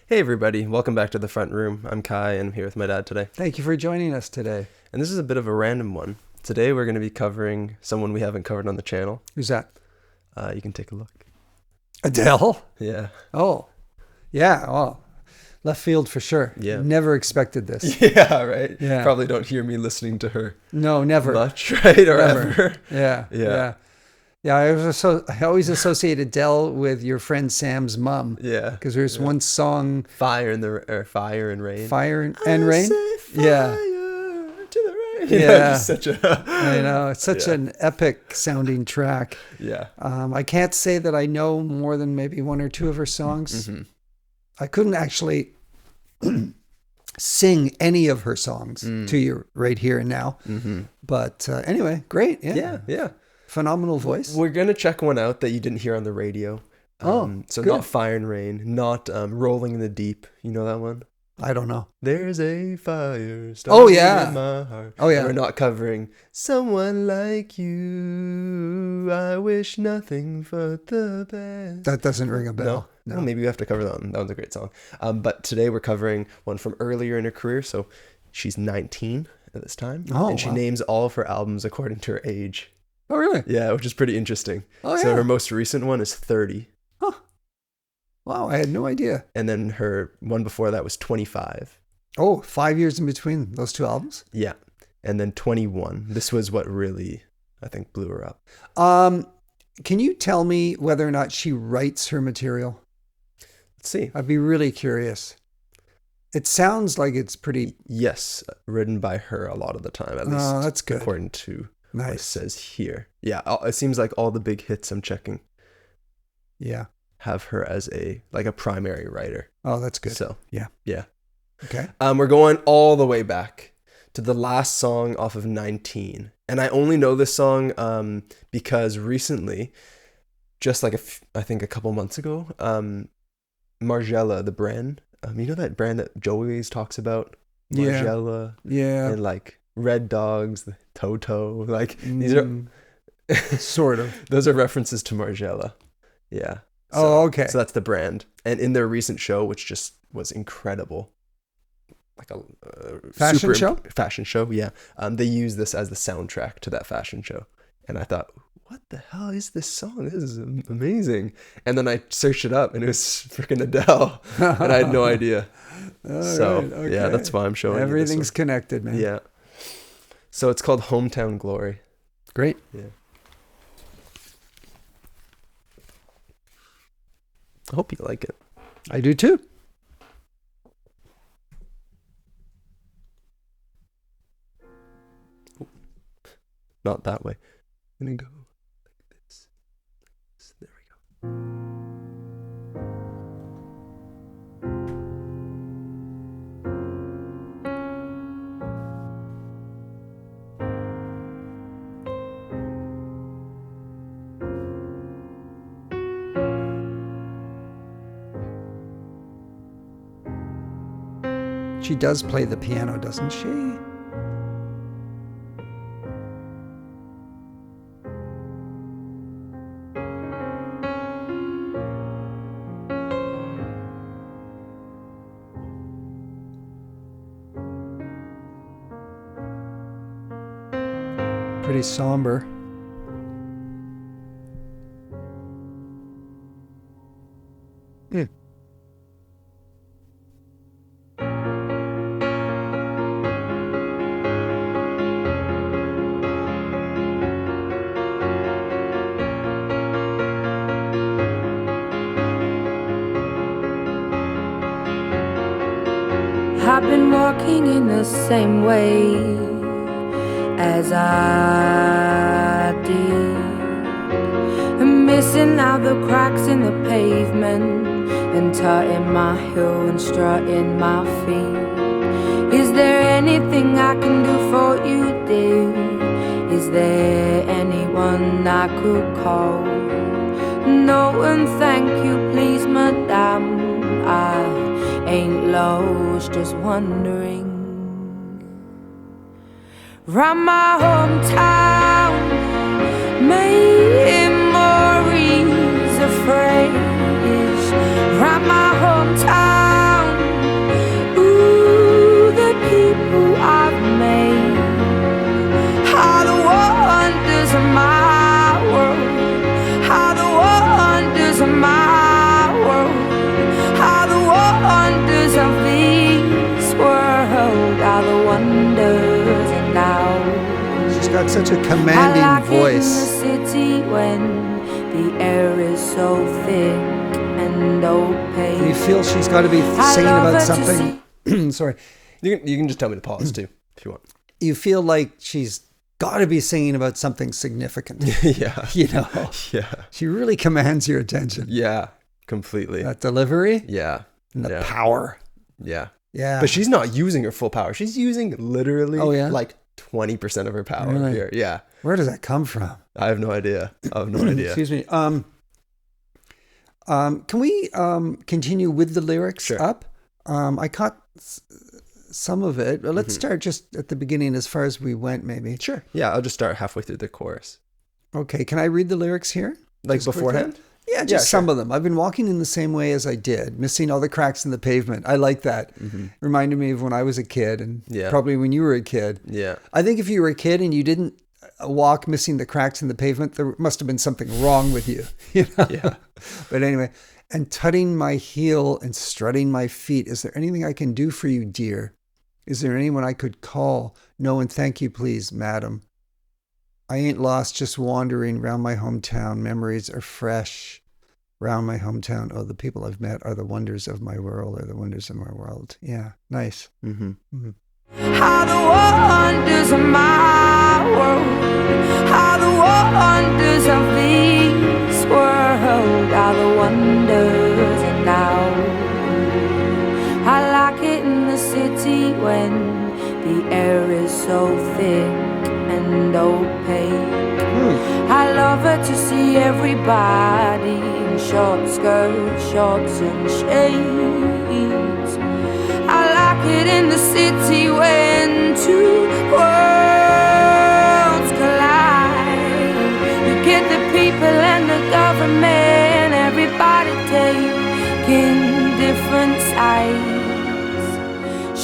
Hey everybody, welcome back to the front room. I'm Kai and I'm here with my dad today. Thank you for joining us today. And this is a bit of a random one. Today we're going to be covering someone we haven't covered on the channel. Who's that? You can take a look. Adele? Yeah. Oh, yeah. Oh, left field for sure. Yeah. Never expected this. Yeah, right? Yeah. Probably don't hear me listening to her No, never. much, right? Or Never. ever. Yeah. Yeah. Yeah. I always associate Adele with your friend Sam's mom. Yeah. Because there's one song, Fire and Rain. Fire and Rain. I say fire Yeah. to the rain. Yeah. Just such a... I know. It's such Yeah. an epic sounding track. Yeah. I can't say that I know more than maybe one or two of her songs. Mm-hmm. I couldn't actually sing any of her songs to you right here and now. Mm-hmm. But anyway, great. Yeah. Yeah, yeah. Phenomenal voice. We're going to check one out that you didn't hear on the radio. So good. not Fire and Rain, not Rolling in the Deep. You know that one? I don't know. There's a fire starting yeah. in my heart. Oh, yeah. And we're not covering Someone Like You. I wish nothing but the best. That doesn't ring a bell. No. Well, maybe we have to cover that one. That one's a great song. But today we're covering one from earlier in her career. So she's 19 at this time. Oh, and she wow. names all of her albums according to her age. Oh, really? Yeah, which is pretty interesting. Oh, So yeah. her most recent one is 30. Huh. Wow, I had no idea. And then her one before that was 25. Oh, 5 years in between those two albums? Yeah. And then 21. This was what really, I think, blew her up. Can you tell me whether or not she writes her material? Let's see. I'd be really curious. It sounds like it's pretty... Yes, written by her a lot of the time, at least. Oh, that's good. According to what it Nice. says here. Yeah, it seems like all the big hits I'm checking Yeah. have her as a primary writer. Oh, that's good. So, Yeah. Yeah. Okay. We're going all the way back to the last song off of 19. And I only know this song because recently, just like I think a couple months ago, Margiela, the brand, you know that brand that Joey always talks about? Yeah. Margiela. Yeah. And like Red Dogs, the Toto, like these are sort of. those are references to Margiela. Yeah. Oh, okay. So that's the brand. And in their recent show, which just was incredible, like a Fashion show? Fashion show, yeah. They use this as the soundtrack to that fashion show. And I thought, what the hell is this song? This is amazing. And then I searched it up and it was freaking Adele. And I had no idea. All So, right, okay. yeah, that's why I'm showing Everything's you this connected, man. one. Yeah. So it's called Hometown Glory. Great. Yeah. I hope you like it. I do too. Not that way. I'm gonna go like this. There we go. She does play the piano, doesn't she? Pretty somber. I've been walking in the same way as I did, missing out the cracks in the pavement and tutting my heel and strutting my feet. Is there anything I can do for you, dear? Is there anyone I could call? No, and thank you, please, madame. I ain't lost, just wondering. Round my hometown, memories of phrase. Round my hometown, got such a I commanding like it in voice. the city when the air is so thick and opaque. You feel she's got to be I singing love about her to something. Sorry. You can just tell me to pause too if you want. You feel like she's got to be singing about something significant. Yeah. You know, Yeah. she really commands your attention. Yeah. Completely. That delivery Yeah. and the Yeah. power. Yeah. Yeah. But she's not using her full power. She's using literally like 20% of her power Really? here. Yeah. Where does that come from? I have no idea. Excuse me. Can we continue with the lyrics Sure. up? I caught some of it. Let's start just at the beginning as far as we went, maybe. Sure. Yeah, I'll just start halfway through the chorus. Okay. Can I read the lyrics here? Like Just beforehand? quickly? Yeah, just Yeah, some sure. of them. I've been walking in the same way as I did, missing all the cracks in the pavement. I like that. Reminded me of when I was a kid and Yeah. probably when you were a kid. Yeah. I think if you were a kid and you didn't walk missing the cracks in the pavement, there must have been something wrong with you. You know? Yeah. But anyway, and tutting my heel and strutting my feet. Is there anything I can do for you, dear? Is there anyone I could call? No, and thank you, please, madam. I ain't lost, just wandering round my hometown. Memories are fresh round my hometown. Oh, the people I've met are the wonders of my world, Yeah, nice. How the wonders of my world, how the wonders of this world are the wonders of now. I like it in the city when the air is so thick and opaque. I love her to see everybody in short skirts, shorts and shades. I like it in the city when two worlds collide. You get the people and the government, everybody taking different sides.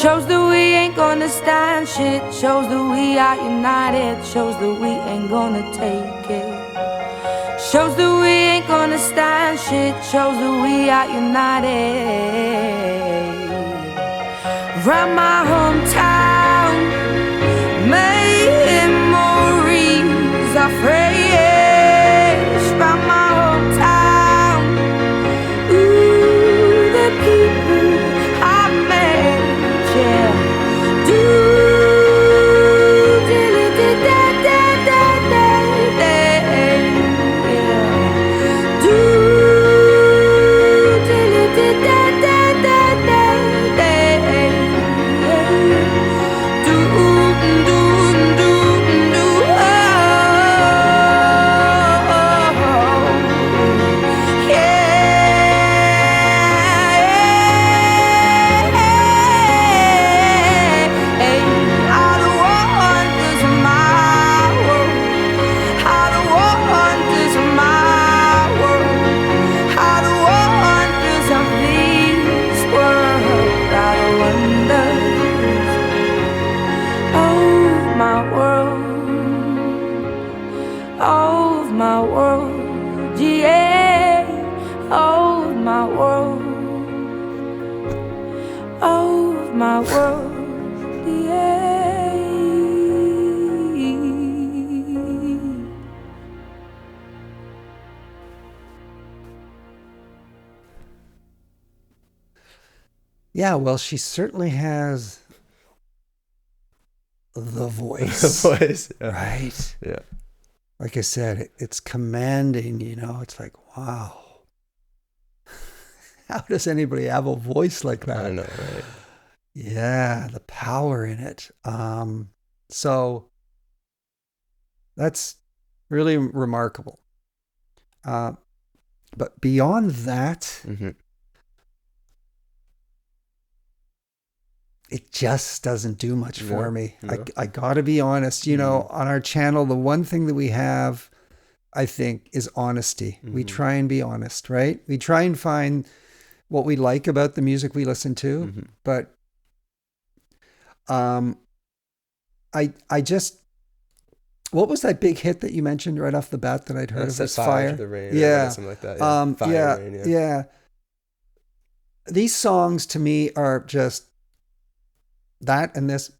Shows that we ain't gonna stand shit. Shows that we are united. Shows that we ain't gonna take it. Shows that we ain't gonna stand shit. Shows that we are united. Round my hometown, memories are fresh. Round my hometown, ooh, the people I met, yeah. Do dilly da da da da da, yeah. Do dilly da da da da da. Of my world, yeah, of my world, of my world, yeah. Yeah, well, she certainly has the voice. The voice. Yeah. Right. Yeah. Like I said, it's commanding, you know. It's like, wow. How does anybody have a voice like that? I know, right? Yeah, the power in it. So that's really remarkable. But beyond that, it just doesn't do much for me. No. I got to be honest. You know, on our channel, the one thing that we have, I think, is honesty. We try and be honest, right? We try and find what we like about the music we listen to. But I just, what was that big hit that you mentioned right off the bat that I'd heard of? Set Fire to the rain. Yeah. Something like that. Yeah. Fire, rain, yeah. These songs to me are just that and this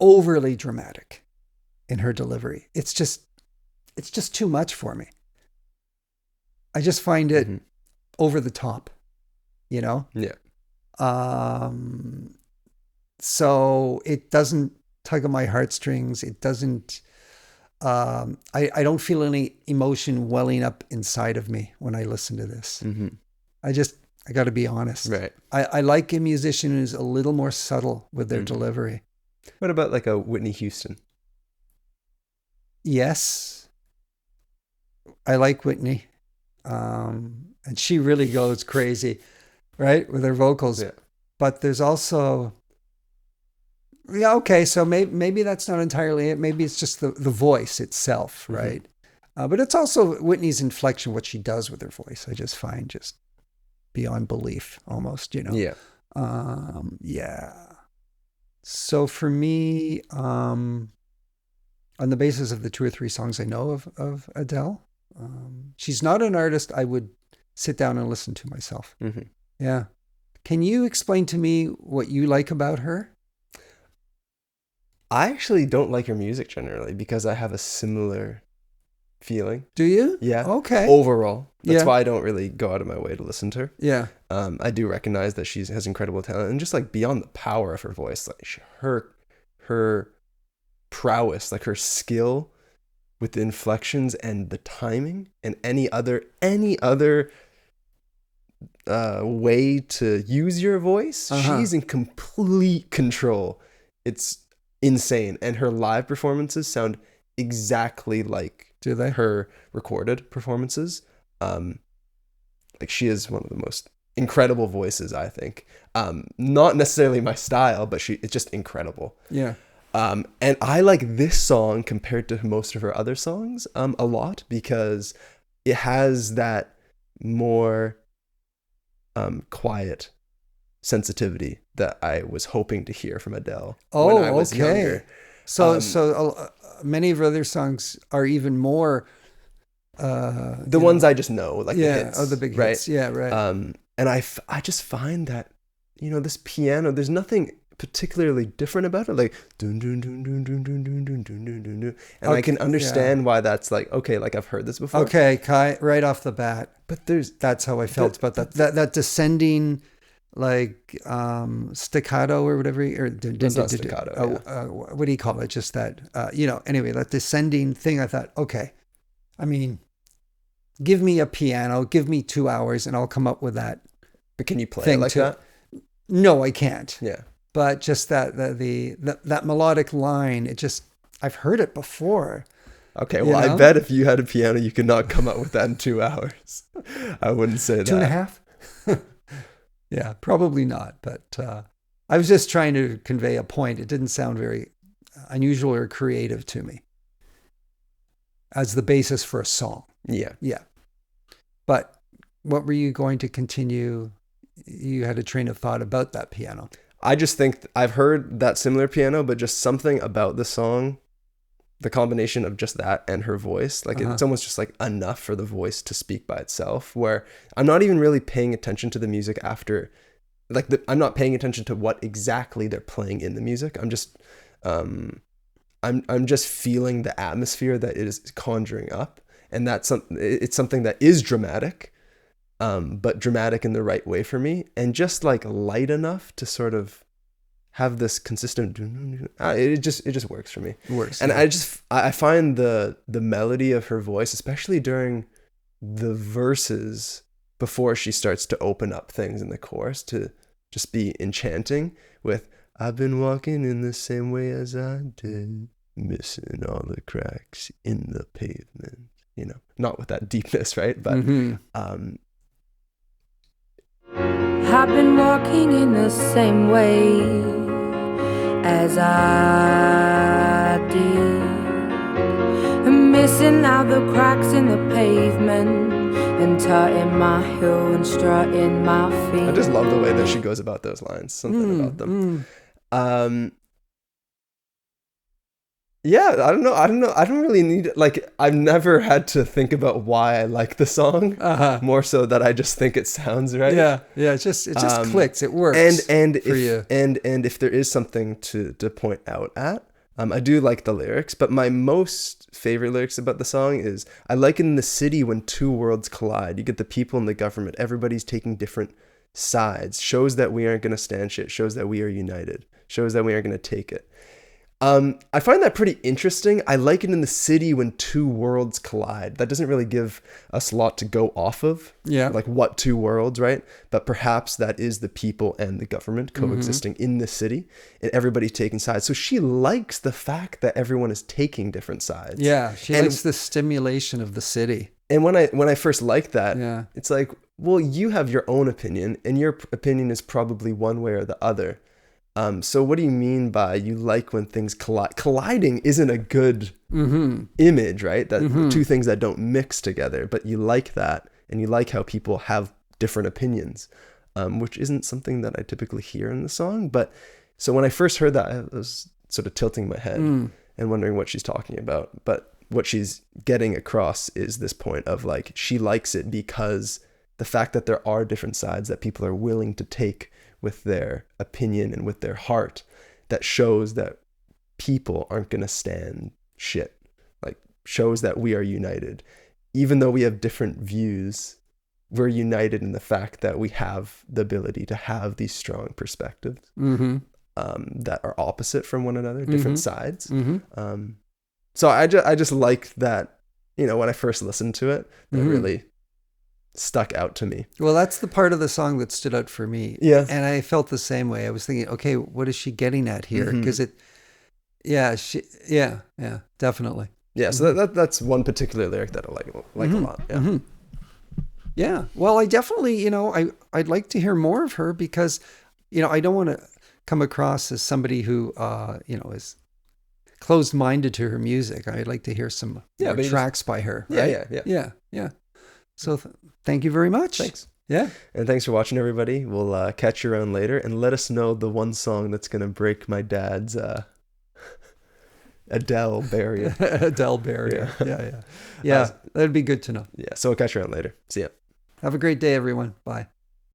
overly dramatic. in her delivery. It's just too much for me. I just find it over the top, you know? Yeah. So it doesn't tug on my heartstrings. It doesn't, I don't feel any emotion welling up inside of me when I listen to this. I got to be honest. Right. I like a musician who's a little more subtle with their delivery. What about like a Whitney Houston? Yes. I like Whitney. And she really goes crazy, right? With her vocals. Yeah. But there's also, yeah, okay. So maybe that's not entirely it. Maybe it's just the voice itself, right? But it's also Whitney's inflection, what she does with her voice. I just find just beyond belief almost, you know? Yeah. Yeah. So for me, on the basis of the 2 or 3 songs I know of Adele, she's not an artist I would sit down and listen to myself. Yeah. Can you explain to me what you like about her? I actually don't like her music generally because I have a similar feeling. Do you? Yeah. Okay. Overall. That's Yeah. why I don't really go out of my way to listen to her. Yeah. I do recognize that she has incredible talent, and just like beyond the power of her voice, like her prowess, like her skill with the inflections and the timing and any other way to use your voice, she's in complete control. It's insane, and her live performances sound exactly like Do they? her recorded performances. Like she is one of the most incredible voices, I think. Not necessarily my style, but it's just incredible. Yeah. And I like this song compared to most of her other songs a lot because it has that more quiet sensitivity that I was hoping to hear from Adele when I was younger. So many of her other songs are even more the ones I just know, like the hits. Oh, the big right? hits. Yeah, right. And I just find that, you know, this piano, there's nothing particularly different about it, like dun dun dun dun dun dun dun dun dun dun dun dun. And I can understand why that's like, okay, like I've heard this before. Okay, Kai, right off the bat. But that's how I felt about that descending, like staccato or whatever. It's not staccato. What do you call it? Just that, anyway, that descending thing. I thought, okay, I mean, give me a piano, give me 2 hours, and I'll come up with that. But can you play it like that? No, I can't. Yeah. But just that that melodic line, I've heard it before. Okay, well, I bet if you had a piano, you could not come up with that in 2 hours. I wouldn't say that. 2.5? Yeah, probably not. But I was just trying to convey a point. It didn't sound very unusual or creative to me as the basis for a song. Yeah. Yeah. But what were you going to continue? You had a train of thought about that piano. I just think I've heard that similar piano, but just something about the song, the combination of just that and her voice, like it's almost just like enough for the voice to speak by itself, where I'm not even really paying attention to the music after, like I'm not paying attention to what exactly they're playing in the music. I'm just, I'm just feeling the atmosphere that it is conjuring up, and it's something that is dramatic, but dramatic in the right way for me, and just like light enough to sort of have this consistent. It just works for me. It works, and yeah. I find the melody of her voice, especially during the verses before she starts to open up things in the chorus, to just be enchanting. With I've been walking in the same way as I did, missing all the cracks in the pavement. You know, not with that deepness, right? But I've been walking in the same way as I did, missing out the cracks in the pavement, and tutting my heel and strutting my feet. I just love the way that she goes about those lines. Something about them. Yeah, I don't know. I don't really need, like, I've never had to think about why I like the song. More so that I just think it sounds right. Yeah. It just clicks. It works. And for you. And if there is something to point out at, I do like the lyrics, but my most favorite lyrics about the song is, I like it in the city when two worlds collide. You get the people and the government. Everybody's taking different sides. Shows that we aren't going to stand shit. Shows that we are united. Shows that we aren't going to take it. I find that pretty interesting. I like it in the city when two worlds collide. That doesn't really give us a lot to go off of. Yeah. Like what two worlds, right? But perhaps that is the people and the government coexisting in the city and everybody's taking sides. So she likes the fact that everyone is taking different sides. Yeah. She likes the stimulation of the city. And when I first liked that, Yeah. it's like, well, you have your own opinion and your opinion is probably one way or the other. So what do you mean by you like when things collide? Colliding isn't a good image, right? That two things that don't mix together, but you like that and you like how people have different opinions, which isn't something that I typically hear in the song. But so when I first heard that, I was sort of tilting my head and wondering what she's talking about. But what she's getting across is this point of like, she likes it because the fact that there are different sides that people are willing to take with their opinion and with their heart, that shows that people aren't going to stand shit. Like, shows that we are united. Even though we have different views, we're united in the fact that we have the ability to have these strong perspectives that are opposite from one another, different sides. So I just like that, you know, when I first listened to it, that really stuck out to me. Well, that's the part of the song that stood out for me. Yeah. And I felt the same way. I was thinking, okay, what is she getting at here? Because definitely. Yeah. So that's one particular lyric that I like a lot. Yeah. Yeah. Well, I definitely, you know, I'd like to hear more of her because, you know, I don't want to come across as somebody who, you know, is closed-minded to her music. I'd like to hear some more tracks by her. Right? Yeah. So thank you very much. Thanks. Yeah. And thanks for watching, everybody. We'll catch you around later and let us know the one song that's going to break my dad's Adele barrier. Adele barrier. Yeah. That'd be good to know. Yeah. So we'll catch you around later. See ya. Have a great day, everyone. Bye.